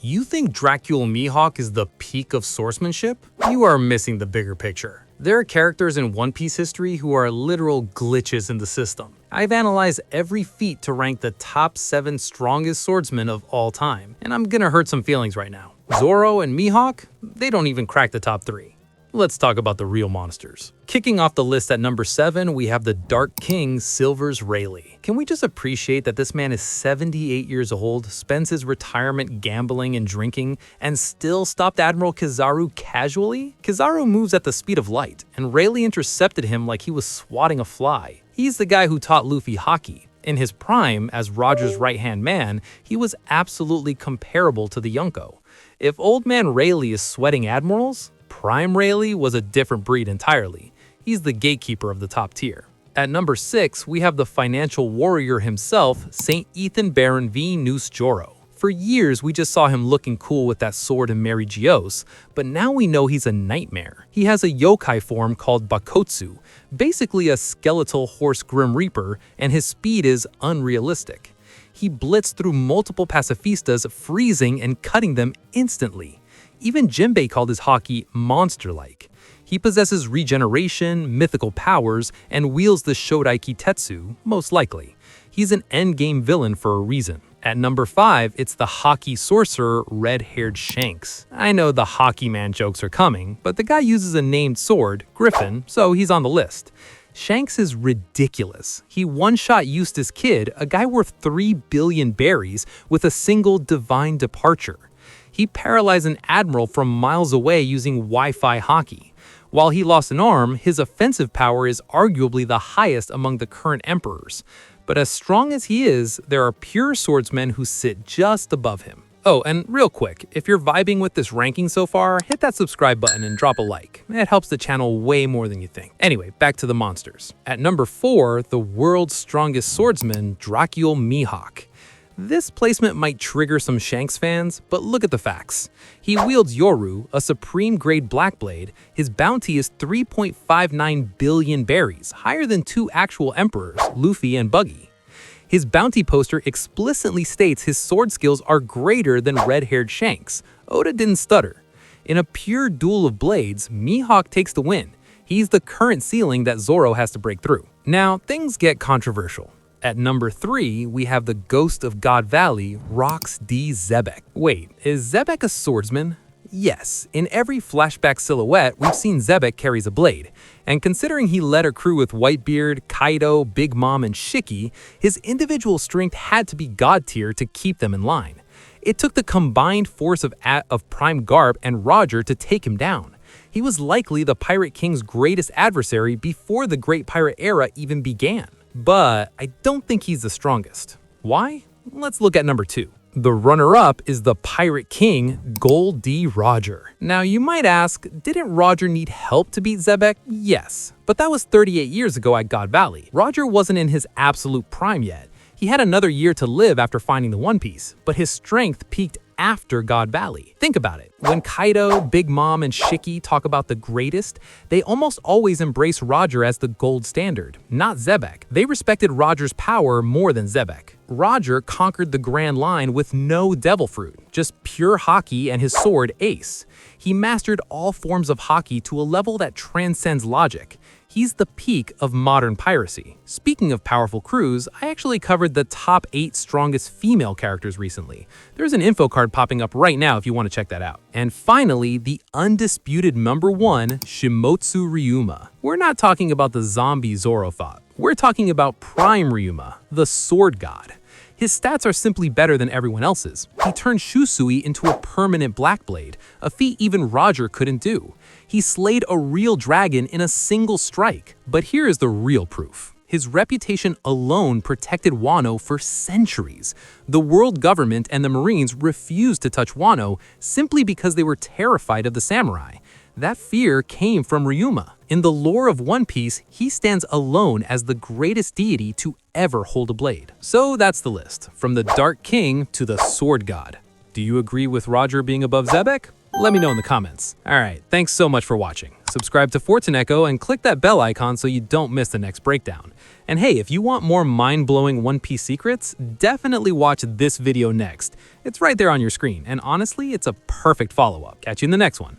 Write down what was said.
You think Dracule Mihawk is the peak of swordsmanship? You are missing the bigger picture. There are characters in One Piece history who are literal glitches in the system. I've analyzed every feat to rank the top 7 strongest swordsmen of all time, and I'm gonna hurt some feelings right now. Zoro and Mihawk, they don't even crack the top 3. Let's talk about the real monsters. Kicking off the list at number 7, we have the Dark King, Silver's Rayleigh. Can we just appreciate that this man is 78 years old, spends his retirement gambling and drinking, and still stopped Admiral Kizaru casually? Kizaru moves at the speed of light, and Rayleigh intercepted him like he was swatting a fly. He's the guy who taught Luffy Haki. In his prime, as Roger's right-hand man, he was absolutely comparable to the Yonko. If Old Man Rayleigh is sweating admirals, Prime Rayleigh was a different breed entirely. He's the gatekeeper of the top tier. At number 6, we have the financial warrior himself, St. Ethan Baron V. Nusjuro. For years, we just saw him looking cool with that sword and Mary Gios, but now we know he's a nightmare. He has a yokai form called Bakotsu, basically a skeletal horse Grim Reaper, and his speed is unrealistic. He blitzed through multiple pacifistas, freezing and cutting them instantly. Even Jinbei called his Haki monster-like. He possesses regeneration, mythical powers, and wields the Shodai Kitetsu, most likely. He's an endgame villain for a reason. At number 5, it's the Haki sorcerer, red-haired Shanks. I know the Haki man jokes are coming, but the guy uses a named sword, Griffin, so he's on the list. Shanks is ridiculous. He one-shot Eustace Kid, a guy worth 3 billion berries, with a single divine departure. He paralyzed an admiral from miles away using Wi-Fi Haki. While he lost an arm, his offensive power is arguably the highest among the current emperors. But as strong as he is, there are pure swordsmen who sit just above him. Oh, and real quick, if you're vibing with this ranking so far, hit that subscribe button and drop a like. It helps the channel way more than you think. Anyway, back to the monsters. At number 4, the world's strongest swordsman, Dracule Mihawk. This placement might trigger some Shanks fans, but look at the facts. He wields Yoru, a supreme-grade Blackblade. His bounty is 3.59 billion berries, higher than 2 actual emperors, Luffy and Buggy. His bounty poster explicitly states his sword skills are greater than red-haired Shanks. Oda didn't stutter. In a pure duel of blades, Mihawk takes the win. He's the current ceiling that Zoro has to break through. Now, things get controversial. At number 3, we have the ghost of God Valley, Rox D. Xebec. Wait, is Xebec a swordsman? Yes, in every flashback silhouette, we've seen Xebec carries a blade. And considering he led a crew with Whitebeard, Kaido, Big Mom, and Shiki, his individual strength had to be god tier to keep them in line. It took the combined force of Prime Garp and Roger to take him down. He was likely the Pirate King's greatest adversary before the Great Pirate Era even began. But I don't think he's the strongest. Why? Let's look at number 2. The runner-up is the Pirate King, Gol D. Roger. Now you might ask, didn't Roger need help to beat Xebec? Yes, but that was 38 years ago at God Valley. Roger wasn't in his absolute prime yet. He had another year to live after finding the One Piece, but his strength peaked after God Valley. Think about it. When Kaido, Big Mom, and Shiki talk about the greatest, they almost always embrace Roger as the gold standard, not Xebec. They respected Roger's power more than Xebec. Roger conquered the Grand Line with no devil fruit, just pure Haki and his sword Ace. He mastered all forms of Haki to a level that transcends logic. He's the peak of modern piracy. Speaking of powerful crews, I actually covered the top 8 strongest female characters recently. There's an info card popping up right now if you want to check that out. And finally, the undisputed number 1, Shimotsuki Ryuma. We're not talking about the zombie Zoro fought. We're talking about Prime Ryuma, the sword god. His stats are simply better than everyone else's. He turned Shusui into a permanent Blackblade, a feat even Roger couldn't do. He slayed a real dragon in a single strike. But here is the real proof. His reputation alone protected Wano for centuries. The world government and the Marines refused to touch Wano simply because they were terrified of the samurai. That fear came from Ryuma. In the lore of One Piece, he stands alone as the greatest deity to ever hold a blade. So that's the list, from the Dark King to the Sword God. Do you agree with Roger being above Xebec? Let me know in the comments. Alright, thanks so much for watching. Subscribe to FortuNeko and click that bell icon so you don't miss the next breakdown. And hey, if you want more mind-blowing One Piece secrets, definitely watch this video next. It's right there on your screen, and honestly, it's a perfect follow-up. Catch you in the next one.